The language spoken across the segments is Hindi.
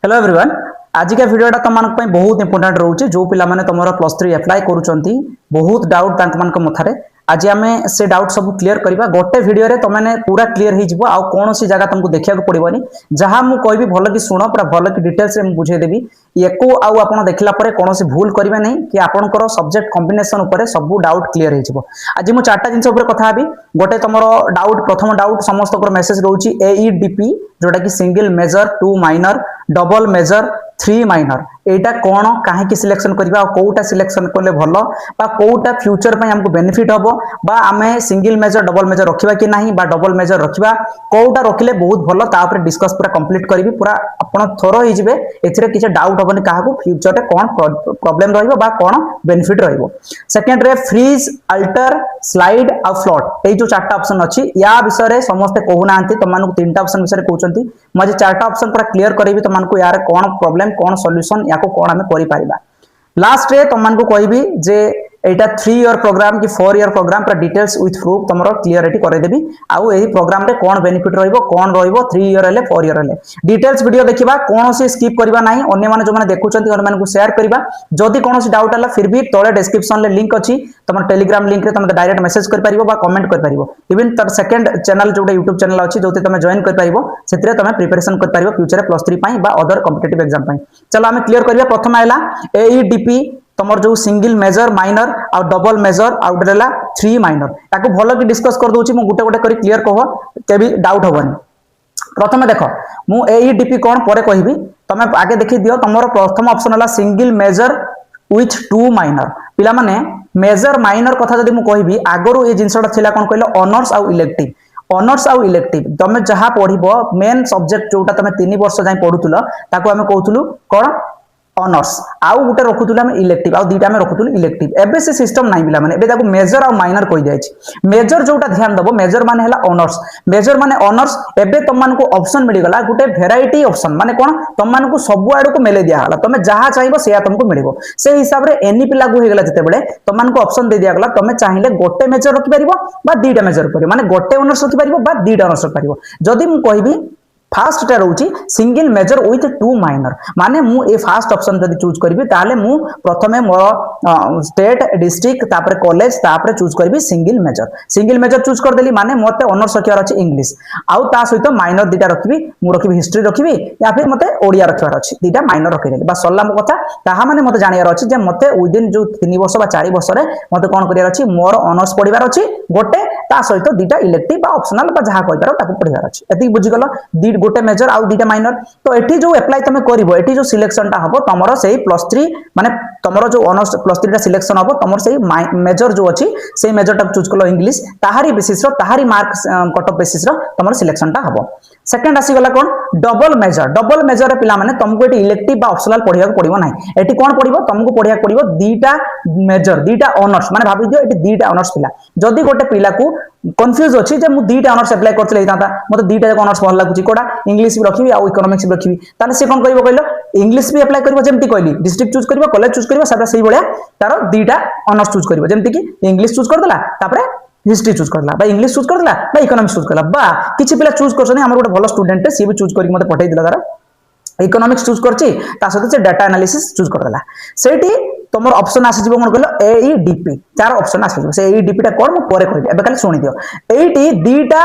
Hello everyone. आज का वीडियोटा तुम बहुत इंपोर्टेंट रोचे जो पिला माने तुम +3 अप्लाई करूछंती बहुत डाउट मथारे आज आम से डाउट सब क्लीयर करवा गोटे वीडियो रे तुमने पूरा क्लीयर हो आ कौन सी जगह तुमको देखा पड़ोनी जहाँ मुझे कहबी भल कि शुण पूरा भल कि डिटेल्स में बुझेदेवी एको आउ देखला कौन सी भूल करेंगे नहीं कि आपंकर सब्जेक्ट कॉम्बिनेशन उपर सब डाउट क्लीयर हो। आज मुझे चार्टा जिन कथा भी गोटे तुम डाउट प्रथम डाउट समस्त मेसेज रोचे AEDP जोटा कि single major 2 minor double major 3 minor एटा कौन कहीं सिलेक्शन करवा कौटा सिलेक्शन कले भल बा कौटा फ्यूचर पे हमको बेनिफिट हम बा आमे सिंगल मेजर डबल मेजर रखा कि नहीं बा डबल मेजर रखा कौटा रखिले बहुत भल तापर डिस्कस पूरा कंप्लीट करी पूरा आपड़ थोर होइजिबे एथिरे किछ डाउट हबनी काहाकू फ्यूचर रे कौन प्रॉब्लम रहइबो बा कौन बेनिफिट रहइबो। सेकंड रे फ्रीज अल्टर स्लाइड आ फ्लोट ए जो चारटा ऑप्शन अछि या विषय रे समस्त कहूनांती तमानकु तीनटा ऑप्शन विषय रे कहउचंती मजे चारटा ऑप्शन पूरा क्लियर करबी तमानकु यार कौन प्रॉब्लम कौन सॉल्यूशन या को कौन हमें करि पारिबा। लास्ट रे तमानकु कहबी जे एटा 3 ईयर प्रोग्राम कि 4 ईयर प्रोग्राम पूरा डिटेल्स विथ प्रूफ तुमरो क्लियरिटी करे देबी आउ एही प्रोग्राम रे कौन बेनिफिट रहइबो कौन रहइबो 3 ईयर ले 4 ईयर ले डिटेल्स वीडियो देखिबा कौन से स्किप करबा नाही अन्य माने जो माने देखुचंती अन्य माने को शेयर करबा जदी कौन से डाउट हला फिर भी तळे डिस्क्रिप्शन ले लिंक अछि तुम टेलीग्राम लिंक रे तुम डायरेक्ट मेसेज कर परिबो बा कमेंट कर परिबो इवन तर सेकंड चैनल जोटा यूट्यूब चैनल अछि जोते तुम जॉइन कर परिबो सेतरे तुम प्रिपरेशन कर परिबो फ्यूचर +3 पई बा अदर कॉम्पिटिटिव एग्जाम पई। चलो हमें क्लियर करबा प्रथम आइला AEDP तुमर जो सिंगल मेजर माइनर आ डबल मेजर आउट देला 3 माइनर ताको भलो कि डिस्कस कर दोची मु गुटे गुटे करी क्लियर कहो केबी डाउट होबनी। प्रथम देखो मु AEDP कोन परे कहबी तमे आगे देखि दियो तुमर प्रथम ऑप्शन हला सिंगल मेजर विथ 2 माइनर पिला माने मेजर माइनर कथा जदी मु कहबी आगरो ए जिंसटा थिला कोन कहलो ऑनर्स आ इलेक्टिव तमे जहा पढिबो मेन सब्जेक्ट जोटा तमे 3 वर्ष जाय पढुतुलो ताको हमें कहउतुलु कोन ऑनर्स आउ गुटे रखुतुल हम इलेक्टिव आउ दीटा में रखुतुल इलेक्टिव एबे से सिस्टम नाही बिला माने एबे ताको मेजर आ माइनर कहि जाय छी। मेजर जोटा ध्यान दबो मेजर माने हला ऑनर्स मेजर माने ऑनर्स एबे तम मान को ऑप्शन मिल गला गुटे वेराइटी ऑप्शन माने कोन तम मान को सब आडू को मेले दिया हला तमे जहा चाहबो सेया तुमको मिलिबो से हिसाब रे एनईपी लागू हे गला जते बेले तम मान को ऑप्शन दे दिया गला तमे चाहिले गोटे मेजर रखि परिबो बा दीटा मेजर परिबो माने गोटे ऑनर्स रखि परिबो बा दीटा ऑनर्स रखि परिबो। जदी मु कहबी फास्ट टा रोची सिंगल मेजर विथ 2 माइनर माने मु ए फास्ट ऑप्शन जदी चूज करबी ताले मु प्रथमे मोर स्टेट डिस्ट्रिक्ट तापर कॉलेज तापर चूज करबी सिंगल मेजर चूज कर देली माने मते ऑनर्स रखियार अछि इंग्लिश आउ ता सहित माइनर दीटा रखबी मु रखबी हिस्ट्री रखबी या फिर मते ओडिया रखियार अछि दीटा माइनर रखि देली बस सल्ला मो कथा ताहा माने मते जानियार अछि जे मते विदिन जो 3 वर्ष बा 4 वर्ष रे मते कोन करियार अछि मोर ऑनर्स पढिबार अछि गोटे ता सहित दीटा इलेक्टिव बा ऑप्शनल बा जहा कहि पारो ताको पढिबार अछि एति बुझि गलो गोटे मेजर आउ दीटा माइनर तो एठी जो अप्लाई तमे करिवो एठी जो सिलेक्शन टा हबो तमरो सेही +3 माने तमरो जो ऑनर्स +3 टा सिलेक्शन हबो तमरो सेही मेजर जो अछि सेही मेजर टा चूज कलो इंग्लिश ताहारी बेसिस रो ताहारी मार्क कट ऑफ बेसिस रो तमरो सिलेक्शन टा हबो। सेकंड आसी गला कोन डबल मेजर रे पिला माने तुमको एठी इलेक्टिव बा ऑप्शनल पढिया को पडिबो नाही एठी कोन पडिबो तुमको पढिया पडिबो दीटा मेजर दीटा ऑनर्स माने भाबी दियो एठी दीटा ऑनर्स पिला जदी गोटे पिला को कंफ्यूज अछि जे मु दीटा ऑनर्स अप्लाई करथले हिताता मते दीटा जाक ऑनर्स भल लागुची कोडा इंग्लिश भी रखिबी आ इकोनॉमिक्स भी रखिबी ताले से कोन करिवो कहलो इंग्लिश भी अप्लाई करिवो जेमति कहली डिस्ट्रिक्ट चूज करिवो कॉलेज चूज करिवो सबटा सही बळिया तारो दीटा ऑनर्स चूज करिवो जेमति कि इंग्लिश चूज कर देला तापरे हिस्ट्री चूज करला बा इंग्लिश चूज करला बा इकोनॉमिक्स चूज करला बा किछि पिला चूज करछनी हमर गोटे भलो स्टूडेंट सी भी चूज करि मते पठै दिला तारा इकोनॉमिक्स चूज करछि ता सहित से डाटा एनालिसिस चूज कर देला सेठी तुम ऑप्शन आसी जीवो कोन कहलो AEDP चार ऑप्शन आसी जीवो से AEDP टा कोन मु परे कहबी एबे खाली सुनि दियो एठी दीटा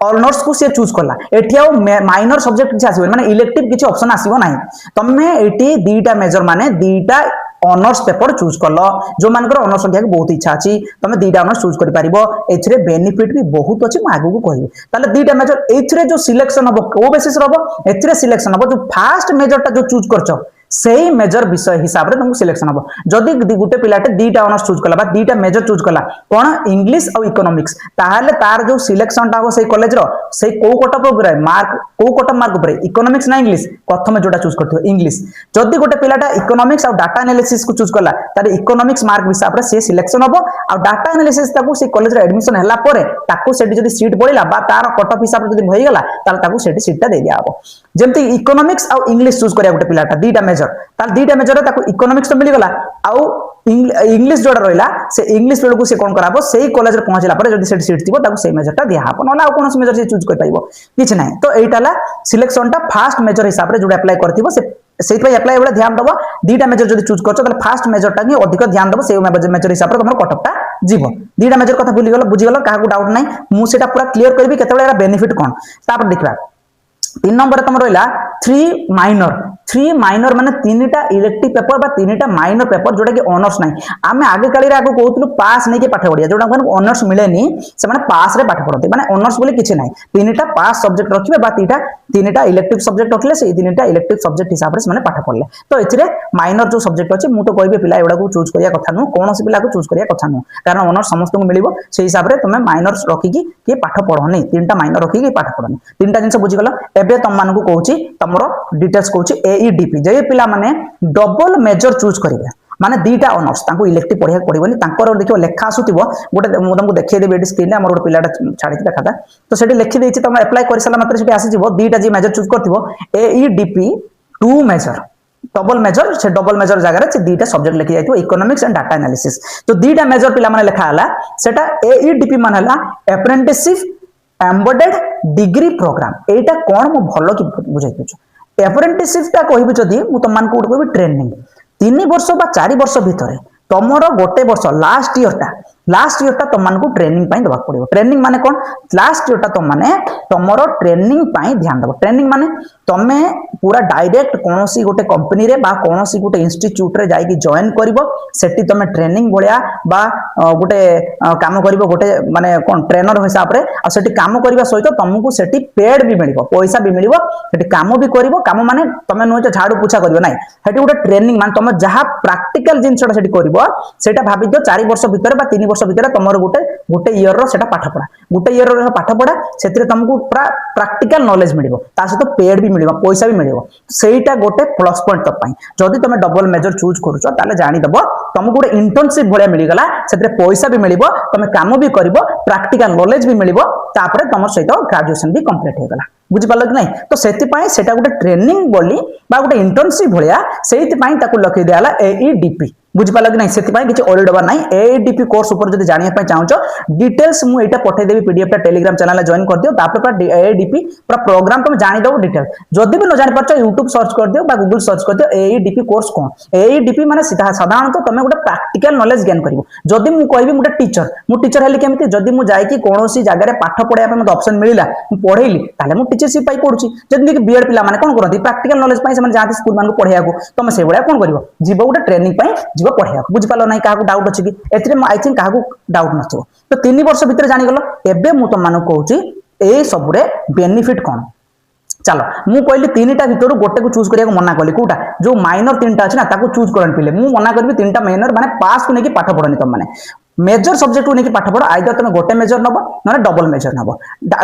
ऑनर्स को से चूज करला एठी आ माइनर सब्जेक्ट किछ आसीबो माने इलेक्टिव किछ ऑप्शन आसीबो नाही तमे एठी दीटा मेजर माने दीटा ऑनर्स पेपर चूज करलो जो मानकर ऑनर्स संख्या के बहुत इच्छा अछि तमे दीटा ऑनर्स चूज करि पारिबो एथरे बेनिफिट भी बहुत अछि म आगु को कहबी ताले दीटा मेजर एथरे जो सिलेक्शन हबो को बेसिस रहबो एथरे सिलेक्शन हबो जो फास्ट मेजर टा जो चूज करछो सेही मेजर विषय हिसाब रे तुमको सिलेक्शन हबो जदी गुटे पिलाटे दीटा ऑनर्स चूज करला बा दीटा मेजर चूज करला कोन इंग्लिश और इकोनॉमिक्स ताहाले तार जो सिलेक्शन टा हो सेही कॉलेज रो सेही को कट ऑफ मार्क को कट ऑफ मार्क ऊपर इकोनॉमिक्स ना इंग्लिश प्रथम जोटा चूज करथियो इंग्लिश जदी गुटे पिलाटा इकोनॉमिक्स और डाटा एनालिसिस को चूज करला तारे इकोनॉमिक्स मार्क हिसाब रे से सिलेक्शन हबो और डाटा एनालिसिस ताको से कॉलेज रे एडमिशन हला परे ताको सेठी जदी सीट पड़िला बा तार कट ऑफ हिसाब रे जदी भई गेला ताले ताको सेठी सीट टा दे दिया हबो जेमति इकोनॉमिक्स और इंग्लिश चूज करिया गुटे पिलाटा दीटा मेजर ताल दीटा मेजर ताको इकोनॉमिक्स तो मिल गला आउ इंग्लिश जोड़ा रहिला से इंग्लिश बेल को से कोन कराबो सेही कॉलेज रे पहुंचला पर जदी सेठी सीट थिबो ताको सेही मेजर टा दिया हबो नला कोन मेजर से चूज कर पाइबो किछ नाही तो एटाला सिलेक्शन टा फास्ट मेजर हिसाब रे जोड़ा अप्लाई करथिबो से से एप्लाई बेले ध्यान दब दीटा मेजर जो चूज कर फास्ट मेजरटा ही अधिक ध्यान दब से मेजर हिसाब से तुम कटअपटा जीव दीटा मेजर कथा भूलीगल बुझीगल क्या डाउट ना मुझे पूरा क्लीयर करी के बेनिफिट कौन तापर देखा 3 नंबर तुम रहा 3 माइनर माने 3टा इलेक्टिव पेपर बा 3टा माइनर पेपर जोटा कि ऑनर्स नहीं आम आगे काली आगे कहूँ पास नहीं पाठ पढ़िया जोटा ऑनर्स मिलेनी से पास रे पाठ पढ़ते माने ऑनर्स बोले किसी ना 3टा पास सब्जेक्ट रखिए बा 3टा इलेक्टिव सब्जेक्ट रखिले से 3टा इलेक्टिव सब्जेक्ट हिसाब से पाठ पढ़ले तो ए माइनर जो सब्जेक्ट अच्छे मुझे तो कहबी पिला एगुड़ा चूज करिया कथा नुह कौन पिला को चूज करिया कथा नुह कारण ऑनर्स समस्त को मिलिबो से हिसाब से तुम माइनर्स रखिकी किए पाठ पढ़नी 3टा माइनर रखिकी पाठ पढ़नी 3टा जिन बुझीगल एबे तुम मानकु कहूची तमरो डिटेल्स कहूची एईडीपी जे पिला माने डबल मेजर चूज करिवे माने 2टा ऑनर्स तांको इलेक्टिव पढ़िया पड़िबनी तांकर देखियो लेखा आसुतिबो गोटे मु तुमको देखै देबे एडी स्क्रीन रे हमर गोटे पिलाटा छाडी देखाता तो सेठी लिखि देछि तुम अप्लाई करि सला मात्र सेठी आसी जिवो 2टा जे मेजर चूज करथिबो एईडीपी 2 मेजर डबल मेजर से डबल मेजर जगह से 2टा सब्जेक्ट लिखि जाइतो इकोनॉमिक्स एंड डाटा एनालिसिस तो 2टा मेजर पिला माने लेखा हला सेटा एईडीपी माने हला अप्रेंटिसशिप एम्बेडेड डिग्री प्रोग्राम एटा कोन मु भलो कि बुझाइ दछु अप्रेंटिसशिप ता कहबी जदी मु तुम मान को कहबी ट्रेनिंग 3 वर्ष बा 4 वर्ष भितर तमरो गोटे वर्ष लास्ट ईयर तुम मान को ट्रेनिंग पाई दबा पड़िबो ट्रेनिंग माने कोन लास्ट ईयर तुम माने तमरो ट्रेनिंग पाई ध्यान दबो ट्रेनिंग माने तमे पूरा डायरेक्ट कोनोसी गोटे कंपनी रे बा कोनोसी गोटे इंस्टीट्यूट रे जाई कि जॉइन करिवो सेठी तमे ट्रेनिंग भलिया बा गोटे काम करिवो गोटे माने कोन ट्रेनर हिसाब रे आ सेठी काम करिवा सहित तुमको सेठी पेड भी मिलिबो पैसा भी मिलिबो सेठी काम भी करिवो काम माने तमे नो झाड़ू पोछा करिवो नाही सेठी गोटे ट्रेनिंग माने तमे जहा प्रैक्टिकल जिंसटा सेठी करिवो सेटा भाबि दो 4 वर्ष भीतर बा 3 वर्ष भीतर तमरो गोटे ईयर रो सेटा पाठ पढ़ा गोटे ईयर रो पाठ पढ़ा सेतिर तुमको पूरा प्रैक्टिकल नॉलेज मिलिबो ता सहित पेड भी मिलिबो पैसा भी मिलिबो सेटा गोटे प्लस पॉइंट तप पई जदी तुम डबल मेजर चूज करूछो ताले जानि दबो तुमको गोटे इंटर्नशिप भलिया मिली गला सेतिर पैसा भी मिलिबो तुम काम भी करिवो प्रैक्टिकल नॉलेज भी मिलिबो तापरे तुम सहित ग्रेजुएशन भी कंप्लीट हे गला बुझी पाल कि नहीं तो सेति पई सेटा गोटे ट्रेनिंग बोली बा गोटे इंटर्नशिप भलिया सेति पई ताकू लखि दियाला एईडीपी बुझी पाल कि नहीं सेति पई किछि ओरी डबा नहीं एईडीपी कोर्स ऊपर जदी जानिया पई चाहूचो डिटेल्स मु एटा पठे देबी पीडीएफ टा टेलीग्राम चैनल जॉइन कर दियो तापर पूरा एईडीपी पूरा प्रोग्राम तुम जानि दो डिटेल जदी भी न जानि परछो यूट्यूब सर्च कर दियो बा गूगल सर्च कर दियो एईडीपी कोर्स कोन एईडीपी माने सीधा साधारणतः तुम गोटे प्रैक्टिकल नॉलेज गेन करिवो जदी मु कहबी गोटे टीचर मु टीचर हेली केमति जदी मु जाई कि कोनोसी जगह रे पाठ पढाया पे मते ऑप्शन मिलिला मु पढेइली ताले मु टीचरशिप पाई पढुची जदी कि बीएड पिला माने कोन करथि प्रैक्टिकल नॉलेज पाई से माने जाति स्कूल मान को पढाया को तुम से बडा कोन करिवो जीवो गोटे ट्रेनिंग पाई जीवो पढाया को बुझी पालो नाही काहा को डाउट अछि कि एतरे आई थिंक काहा को डाउट नथिबो तो 3 वर्ष भीतर जानि गलो एबे मु तुम मान कहूची ए सबरे बेनिफिट कोन चलो मु कहली 3टा भीतर गोटे को चूज करिया को मना कली कोटा जो माइनर 3टा अछि ना ताको चूज करन पिले मु मना करबी 3टा माइनर माने पास को नेकी पाठ पढनी तुम माने मेजर सब्जेक्ट को नेकी पाठ पढ़ो आइदर तुम गोटे मेजर नबो न डबल मेजर नबो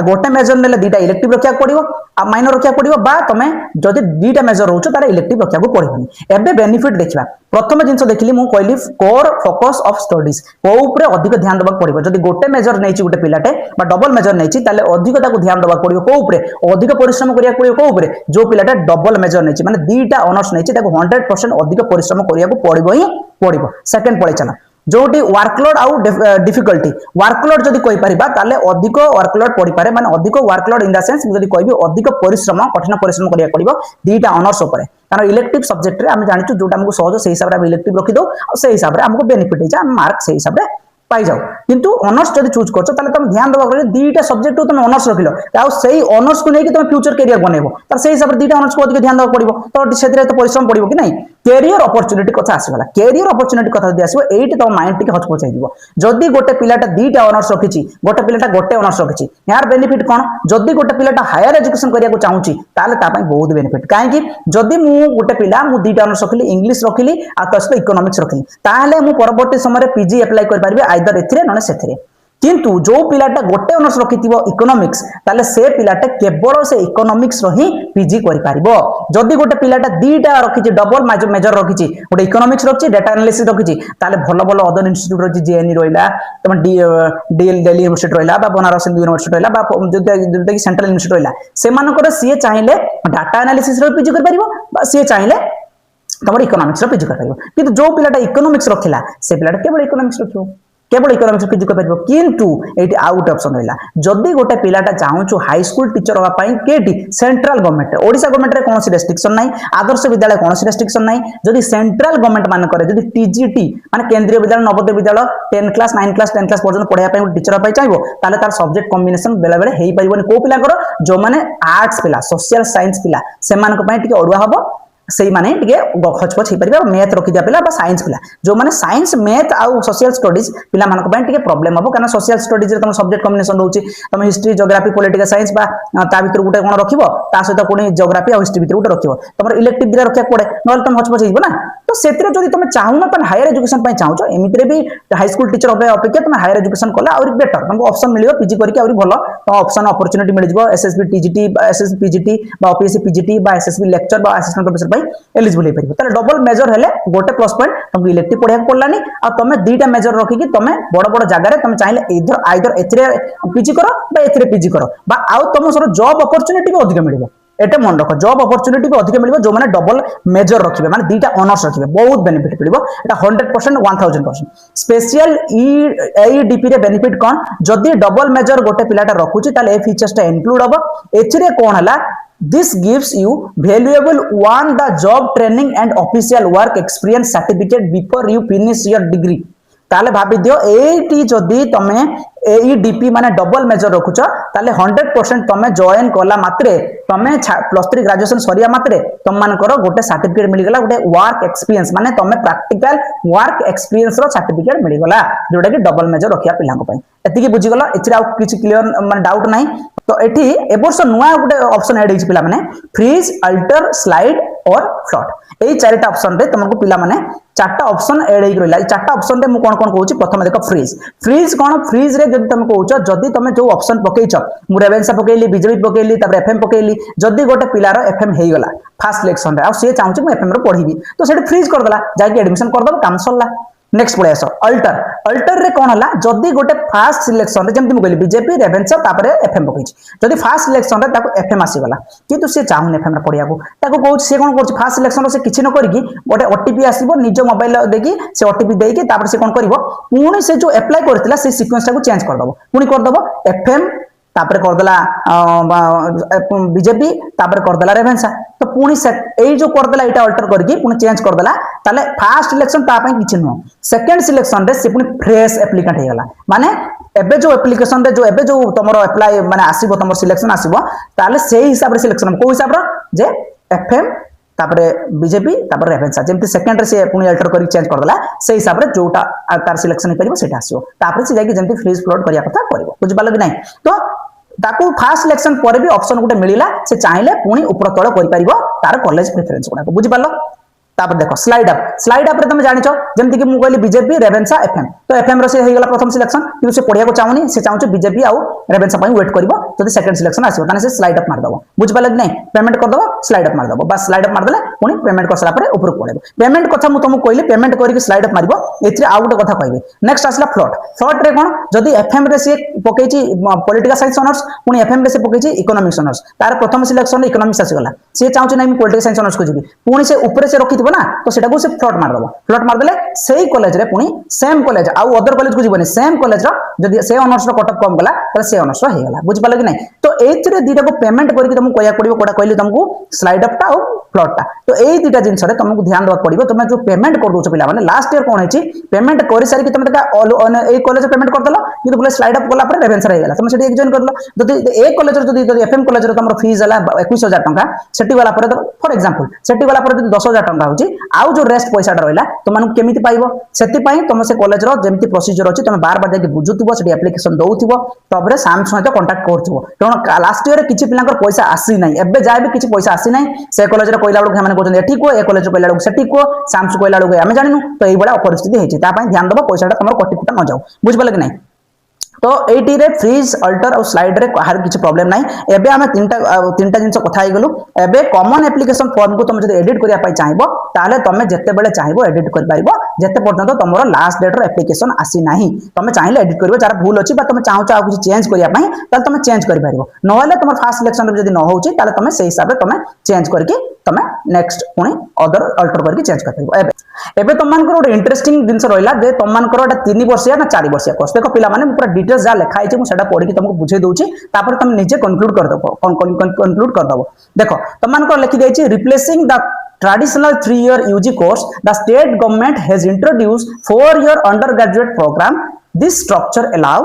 गोटे मेजर नेले 2टा इलेक्टिव रखिया पड़िबो आ माइनर रखिया पड़िबो बा तुम जदी 2टा मेजर रहउछो तारे इलेक्टिव रखिया को पड़िबनी एबे बेनिफिट देखिबा प्रथम जिंस देखिली मु कहली कोर फोकस ऑफ स्टडीज को ऊपर अधिक ध्यान देबा पड़िबो जदी गोटे मेजर नैछि गोटे पिलाटे बा डबल मेजर नैछि ताले अधिक ताको ध्यान देबा पड़िबो को ऊपर अधिक परिश्रम करिया पड़िबो को ऊपर जो पिलाटे डबल मेजर नैछि माने 2टा ऑनर्स नैछि ताको 100% अधिक परिश्रम करिया को पड़िबो ही पड़िबो सेकंड पळे चला जोटी वर्कलोड आउ डिफिकल्टी वर्कलोड जदी कहि परिबा ताले अधिक वर्कलोड पड़ी पारे माने अधिक वर्कलोड इन द सेंस जदी कहबी अधिक परिश्रम कठिन परिश्रम करिया पड़िबो 2टा ऑनर्स ऊपर कारण इलेक्टिव सब्जेक्ट रे हम जानिछु जोटा हमको सहज से हिसाब रे इलेक्टिव रखि दो आ से हिसाब रे हमको बेनिफिट हे जा मार्क से हिसाब रे पाई जाओ किंतु ऑनर्स जदी चूज करछो ताले तुम ध्यान देबा करे 2टा सब्जेक्ट तुम ऑनर्स रखिलो आ सेही ऑनर्स को नै कि तुम फ्यूचर करियर बनेबो त सेही हिसाब रे 2टा ऑनर्स को अधिक ध्यान देबा पड़िबो तो सेतरे तो परिश्रम पड़िबो कि नै कैरियर अपॉर्चुनिटी कथा आसीगला कैरियर अपॉर्चुनिटी कथा जदी आसीबो एठी तो माइंड टिके हचपच जाइबो जदी गोटे पिलाटा 2टा ऑनर्स रखिछि गोटे पिलाटा गोटे ऑनर्स रखिछि यार बेनिफिट कोन जदी गोटे पिलाटा हायर एजुकेशन करिया को चाहूछि ताले ता पई बहुत बेनिफिट काहे कि जदी मु गोटे पिला मु 2टा ऑनर्स रखिली इंग्लिश रखिली आ तसतो इकोनॉमिक्स रखिली ताले मु परवर्ती समय रे पीजी अप्लाई कर परबे आइदर एथिरे नने सेथिरे किंतु जो पिलाटा गोटे ऑनर्स रखिथिबो इकोनॉमिक्स ताले से पिलाटा केवल से इकोनॉमिक्स रो ही पीजी करि पारिबो जदी गोटे पिलाटा 2टा रखिछि डबल मेजर रखिछि गोटे इकोनॉमिक्स रखिछि डाटा एनालिसिस रखिछि ताले भलो भलो अदर इंस्टीट्यूट रखिछि जेएनई रोइला तम डीएल दिल्ली यूनिवर्सिटी रोइला बा बनारस हिंदू यूनिवर्सिटी रोइला बा जोटा कि सेंट्रल यूनिवर्सिटी रोइला से मानकर सीए चाहिले डाटा एनालिसिस रो पीजी करि पारिबो बा सीए चाहिले तमर इकोनॉमिक्स रो पीजी करि पारिबो किंतु जो पिलाटा इकोनॉमिक्स रखिला से पिलाटा केवल इकोनॉमिक्स रखिबो केवल इकोनॉमिक्स पीजी कर पारिबो किंतु एटी आउट ऑप्शन रहला जदी गोटे पिलाटा चाहूछु हाई स्कूल टीचर होगा पई केटी सेंट्रल गवर्नमेंट ओडिसा गवर्नमेंट रे कोनोसी रेस्ट्रिक्शन नाही आदर्श विद्यालय कोनोसी रेस्ट्रिक्शन नाही जदी सेंट्रल गवर्नमेंट मान करे जदी टीजीटी माने केंद्रीय विद्यालय Navodaya Vidyalaya 10 class 9 class 10 class पर्यंत पढाया पई टीचर पई चाहिबो ताले तार सब्जेक्ट कॉम्बिनेशन बेला बेले हेई परिबोनी को पिला करो जो माने आर्ट्स पिला सोशल साइंस पिला से मान को पई टिके अडुआ हबो से माने टिके खचपच हे परिबा मैथ रखि दिया पिला बा साइंस पिला जो माने साइंस मैथ आ सोशल स्टडीज पिला मान को पई टिके प्रॉब्लम हबो कारण सोशल स्टडीज रे तुम सब्जेक्ट कॉम्बिनेशन रहउची तुम हिस्ट्री ज्योग्राफी पॉलिटिकल साइंस बा ता भीतर गुटे कोन रखिबो ता सहित कोनी ज्योग्राफी आ हिस्ट्री भीतर गुटे रखिबो तमर इलेक्टिव दिरा रखिया पड़े नल तुम हचपच हेइबो ना तो सेतिरे जदी तुम चाहू ना हायर एजुकेशन पई चाहू एमितरे भी हाई स्कूल टीचर होबे अपेक्षा तुम हायर एजुकेशन कला और बेटर तुमको ऑप्शन मिलियो पीजी करके और भलो तो ऑप्शन अपॉर्चुनिटी मिल जिवो एसएसबी टीजीटी एसएसबी पीजीटी बा ओपीएससी पीजीटी बा एसएसबी लेक्चर बा असिस्टेंट प्रोफेसर पई एलिजिबल ताले डबल मेजर हेले गोटे प्लस पॉइंट तुमको इलेक्टिव पढ़िया पड़लानी आ तुम दुईटा मेजर रखिकी तुम बड़ बड़ जगह तुम चाहिए इधर आइदर एथिरे पीजी करो बा एथिरे पीजी करो बा आउ तुम सर जॉब अपॉर्चुनिटी भी अधिक मिलिबो एटा मन रख जॉब अपॉर्चुनिटी भी अधिक मिलिबो जो माने डबल मेजर रखिबे माने दुईटा ऑनर्स रखिबे बहुत बेनिफिट मिलिबो एटा 100% 1000% स्पेशल ईडीपी रे बेनिफिट कोन जदी डबल मेजर गोटे पिलाटा रखुची ताले ए फीचर्स टा इंक्लूड हबो एथिरे कोन हला This gives you valuable the job training and official work experience certificate before you finish your degree. ताले भाभी दियो एटी जदी तमे एईडीपी माने डबल मेजर रखुछ ताले 100% तमे जॉइन कला मात्रे तमे +3 ग्रेजुएशन सरिया मात्रे तम मानकर गोटे सर्टिफिकेट मिल गला गोटे वर्क एक्सपीरियंस माने तमे प्रैक्टिकल वर्क एक्सपीरियंस रो सर्टिफिकेट मिल गला जोटा कि डबल मेजर रखिया पिलांको पई एतिकी बुझी गला एथिरा आ किछि क्लियर माने डाउट नाही तो एठी ए वर्ष नुआ गोटे ऑप्शन ऐड हिच पिला माने फ्रीज अल्टर स्लाइड और फ्लॉट एई चारटा ऑप्शन रे तुमको पिला माने चारटा ऑप्शन ऐड हिक रहला चारटा ऑप्शन रे मु कोन कोन कहूची प्रथम देखो फ्रीज फ्रीज कोन फ्रीज रे जदी तुम कहूछ जदी तुम जो ऑप्शन पकेइछ मु रेवेन्सा पकेइली बीजेपी पकेइली तब एफएम पकेइली जदी गोटे पिलार एफएम हेई गला फर्स्ट सिलेक्शन रे आ से चाहूची मु एफएम रो पढीबी तो सेठी फ्रीज कर देला जाके एडमिशन कर दब काम सरला नेक्स्ट पड़े आस अल्टर अल्टर रे कौन हला जदी गोटे फास्ट सिलेक्शन रे जेमति मु कहली बीजेपी रेवेन्सा तापरे एफएम पकेइछ जदी फास्ट सिलेक्शन रे ताको एफएम आसी गला किंतु से चाहून एफएम रे पढिया को ताको कहूछ से कोन करछ फास्ट सिलेक्शन रे से किछि न करिकि गोटे ओटीपी आसीबो निज मोबाइल देकी से ओटीपी देकी तापर से कोन करबो पुणी से जो अप्लाई करथिला से सीक्वेंस टाको चेंज कर दबो पुणी कर दबो एफएम तापर कर देला बीजेपी तापर कर देला रेवेन्सा तो पुणी ए जो कर देला एटा अल्टर करके पुणी चेंज कर देला ताले फास्ट सिलेक्शन ता पई किछि न सेकंड सिलेक्शन रे से पुणी फ्रेश एप्लीकेंट हे गला माने एबे जो एप्लीकेशन रे जो एबे जो तमरो अप्लाई माने आसीबो तमरो सिलेक्शन आसीबो ताले सेही हिसाब रे सिलेक्शन को हिसाब रो जे एफएम तापर बीजेपी तापर रेवेन्सा जेमति सेकंड रे से पुणी अल्टर करी चेंज कर देला से हिसाब रे जोटा तार सिलेक्शन हे परिबो सेटा आसीबो तापर से जाकी जेमति फ्रीज फ्लोट करिया कथा करबो बुझ पालो कि नहीं तो ताकू फास्ट सिलेक्शन पर भी ऑप्शन गुटे मिलिला से चाहिले पुणी ऊपर तळ करि परिबो तार कॉलेज प्रेफरेंस गुडा बुझ पालो तापर देखो स्लाइड अप रे तुम जानिछ जेमति कि मु कहली बीजेपी रेवेन्सा एफएम तो एफएम रो से हे गला प्रथम सिलेक्शन कि से पढिया को चाहुनी से चाहूछ बीजेपी आ रेवेन्सा पई वेट करबो जदी सेकंड सिलेक्शन आसीबो ताने से स्लाइड अप मार दबो बुझ पाले नहीं पेमेंट कर दबो स्लाइड अप मार दबो बस स्लाइड अप मार देले पुणी पेमेंट करसला पर ऊपर पळेबो पेमेंट कथा मु तुमको कहली पेमेंट करिक स्लाइड अप मारिबो एथिरे आ गुटे कथा कहबे नेक्स्ट आसला फ्लॉट रे कोन जदी एफएम रे से पकेची पॉलिटिकल साइंस ऑनर्स पुणी एफएम रे से पकेची इकोनॉमिक्स ऑनर्स तार प्रथम सिलेक्शन इकोनॉमिक्स आसी गला से चाहूछ नहीं पॉलिटिकल साइंस ऑनर्स को जिबी पुणी से ऊपर से रखिथिबो ना तो सेटा को से फ्लॉट मार दबो फ्लॉट मार देले सेही कॉलेज रे पुणी सेम कॉलेज आ अदर कॉलेज को जीवनी सेम कॉलेज रो जदी से ऑनर्स रो कटअप कम गला त से ऑनर्स रो हे गला बुझ पालो कि नहीं तो एथिरे दीटा को पेमेंट करके तुमको कया पड़िबो कोडा कहली तुमको स्लाइड अप ता और फ्लॉट ता तो एई दीटा जिंस रे तुमको ध्यान देबा पड़िबो तुम जो पेमेंट कर दोछ पिला माने लास्ट ईयर कोन हेची पेमेंट करि सारी कि तुम तका ए कॉलेज पेमेंट कर दलो कि बोले स्लाइड अप गला पर रेवेन्सा रे गला तुम सेठी एग्जाम करलो जदी ए कॉलेज रो जदी एफएम कॉलेज रो तुमरो फीस हला 21000 टंका सेठी वाला पर फॉर एग्जांपल सेठी वाला पर जदी 10000 टंका होची आउ जो रेस्ट पैसा रहला तुम मानु केमिति पाइबो सेति पई तुम से कॉलेज रो जेमति प्रोसीजर अछि तुम बार बार जाके बुझुथिबो सेठी एप्लीकेशन दउथिबो तबरे साम सहित कांटेक्ट करथिबो कारण लास्ट ईयर किछि पिलांकर पैसा आसी नै एबे जाय भी किछि पैसा आसी नै से कॉलेज रो कहला लोग हमने कहछन एठी को ए कॉलेज रो कहला लोग सेठी को साम सु कहला लोग हमें जानिनु तो एई बडा परिस्थिति हेछि ता पई ध्यान दबो पैसाटा तमरो कटि कुटा न जाऊ बुझ पाले कि नहीं तो एटी रे फ्रीज अल्टर और स्लाइड रे काहार किछि प्रॉब्लम नाही एबे हमें तीनटा जिंस कथा आइ गलु एबे कॉमन एप्लीकेशन फॉर्म को तुम जदि एडिट करिया पई चाहबो ताले तमे जत्ते बेले चाहबो एडिट कर पारिबो जत्ते पर्यंत तमरो लास्ट डेट रो एप्लीकेशन आसी नाही तमे चाहिले एडिट करबो जारा भूल अछि बा तमे चाहौ आ किछि चेंज करिया पई ताले तमे चेंज करि पारिबो नहले तमर फास्ट सिलेक्शन रे जदि न होउछि ताले तमे सेही हिसाब रे तमे चेंज करके तमे नेक्स्ट पुणी अदर अल्टर करके चेंज कर परिबो। एबे तुम मानकर गोटे इंटरेस्टिंग जिनस रहिला जे तुम मानकर एटा 3 वर्षिया ना 4 वर्षिया कोर्स देखो पिला माने पूरा डिटेल्स जा लिखा है सेटा पढ़ी कि तुमको बुझे दोची तापर तुम निजे कंक्लूड कर दबो कंक्लूड कर दबो। देखो तुम मानकर लिखि देछि replacing the traditional 3-year UG course the state government has introduced 4-year undergraduate program this structure allow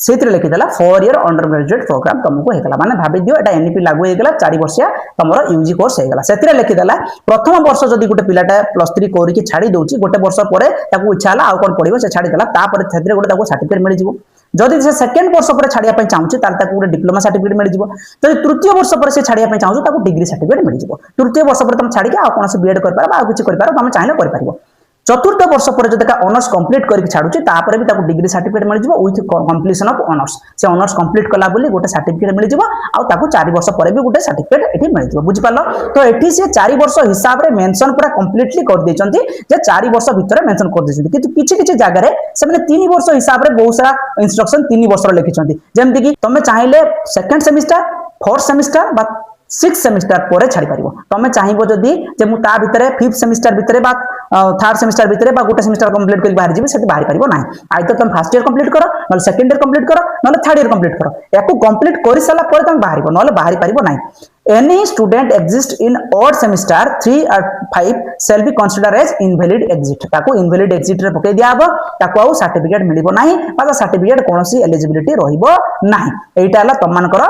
सेतिर लिखि देला 4-year undergraduate program तुमको हेगला माने भाबी दियो एटा एनईपी लागू हेगला 4 वर्षिया तमरो यूजी कोर्स हेगला सेतिर लिखि देला प्रथम वर्ष जदी गुटे पिलाटा +3 कोरी के छाडी दोची गोटे वर्ष परे ताकू इच्छा हला आ कोन पडिबो से छाडी देला तापर सेतिर गोटे ताकू सर्टिफिकेट मिलि जिवो जदि से सेकंड वर्ष पर छाडिया पय चाहूची तार ताकू गोटे डिप्लोमा सर्टिफिकेट मिलि जिवो जदि तृतीय वर्ष पर से छाडिया पय चाहूची ताकू डिग्री सर्टिफिकेट मिलि जिवो तृतीय वर्ष पर तुम छाडी के आ कोनसे बीएड कर पारबा आ किछि कर पारबा तुम चाहिले कर पारिबो चतुर्थ वर्ष पर जदि ऑनर्स कंप्लीट करके छाडुची तापर भी ताकू डिग्री सर्टिफिकेट मिल जिवो विथ कंप्लीशन ऑफ ऑनर्स से ऑनर्स कंप्लीट कला बोली गोटे सर्टिफिकेट मिल जिवो आ ताकू 4 वर्ष पर भी गोटे सर्टिफिकेट एठी मिल जिवो बुझि पालो तो एठी से 4 वर्ष हिसाब रे मेंशन पूरा कंप्लीटली कर देचंती जे 4 वर्ष भीतर मेंशन कर देचंती किंतु किछि किछि जागा रे से माने 3 वर्ष हिसाब रे बहुत सारा इंस्ट्रक्शन 3 वर्ष रो लिखिचंती जेमति कि तमे चाहिले सेकंड सेमिस्टर फोर्थ सेमिस्टर बा 6 सेमिस्टर पर छाड़ी पारिबो तमे चाहिबो जदी जे मु ता भितरे 5th सेमिस्टर भितरे बा 3rd सेमिस्टर भितरे बा गोटे सेमिस्टर कंप्लीट करके बाहर जिबे सेते बाहर पारिबो नाही आइ तो तुम फर्स्ट ईयर कंप्लीट करो नले सेकंड ईयर कंप्लीट करो नले थर्ड ईयर कंप्लीट करो याको कंप्लीट करि साला पर तुम बाहरिबो नले बाहर पारिबो नाही any student exist in odd semester 3 और 5 shall be considered as invalid exit ताको इनवैलिड एग्जिट रे पके दियाबो ताको आ सर्टिफिकेट मिलिबो नाही बा सर्टिफिकेट कोनोसी एलिजिबिलिटी रहिबो नाही एटा हला तुम मानकर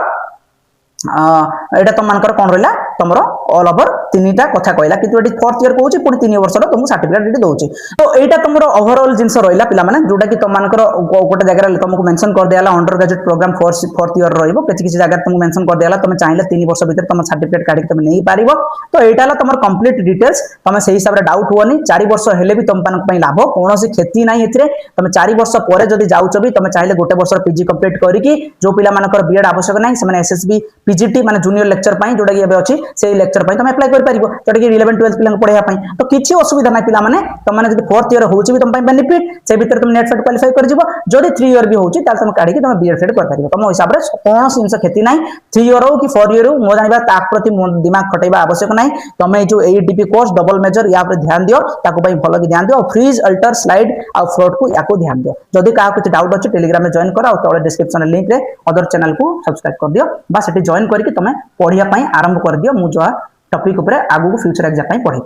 एटा तुम मानकर कोन रहला तमरो ऑल ओवर तीनटा कथा कहला कि एटी फोर्थ ईयर कहूची पुनी 3 वर्ष रो तुमको सर्टिफिकेट एटी दोची तो एटा तमरो ओवरऑल जिंस रहला पिला माने जोटा कि तुम मानकर गोटे जगह रे तुमको मेंशन कर देला undergraduate programme fourth year रहइबो किछि किछि जगह तुमको मेंशन कर देला तुम चाहिले 3 वर्ष भीतर तुम सर्टिफिकेट काढि तुम नै पारिबो तो एटा हला तमरो कंप्लीट डिटेल्स तुम सेही हिसाब रे डाउट होनी 4 वर्ष हेले भी तुम मानक पई लाभ कोनोसी क्षति नै एथिरे तुम 4 वर्ष परे जदी जाउछ भी तुम चाहिले गोटे वर्ष पीजी कंप्लीट करिकि जो पिला मानकर बीएड आवश्यक नै से माने एसएसबी पीजीटी माने जूनियर लेक्चर पई जोटा कि एबे अछि सेही लेक्चर पई तुम अप्लाई कर पारिबो जोटा कि 11 12 पिला पढिया पई तो किछि असुविधा नै पिला माने तुम माने जदी फोर्थ ईयर होउछि भी तुम पई बेनिफिट से भीतर तुम नेट सेट क्वालीफाई कर जिवो जदी 3 ईयर भी होउछि ताल तुम काढी कि तुम बीएड सेट कर पारिबो तुम हिसाब रे कोनोसी इंस खेती नै 3 ईयर हो कि 4 ईयर हो मो जानिबा ता प्रति दिमाग खटैबा आवश्यक नै तुम जो एडीपी कोर्स डबल मेजर या पर ध्यान दियो ताको पई भलो कि ध्यान दियो फ्रीज अल्टर स्लाइड आ फ्लोट को याको ध्यान दियो जदी का कुछ डाउट अछि टेलीग्राम में जॉइन करो आ तळे डिस्क्रिप्शन लिंक रे अदर चैनल को सब्सक्राइब कर दियो बा सेठी जॉइन करके तुम पढिया पई आरंभ कर दियो मु जो टॉपिक ऊपर आगु फ्यूचर एग्जाम पई पढी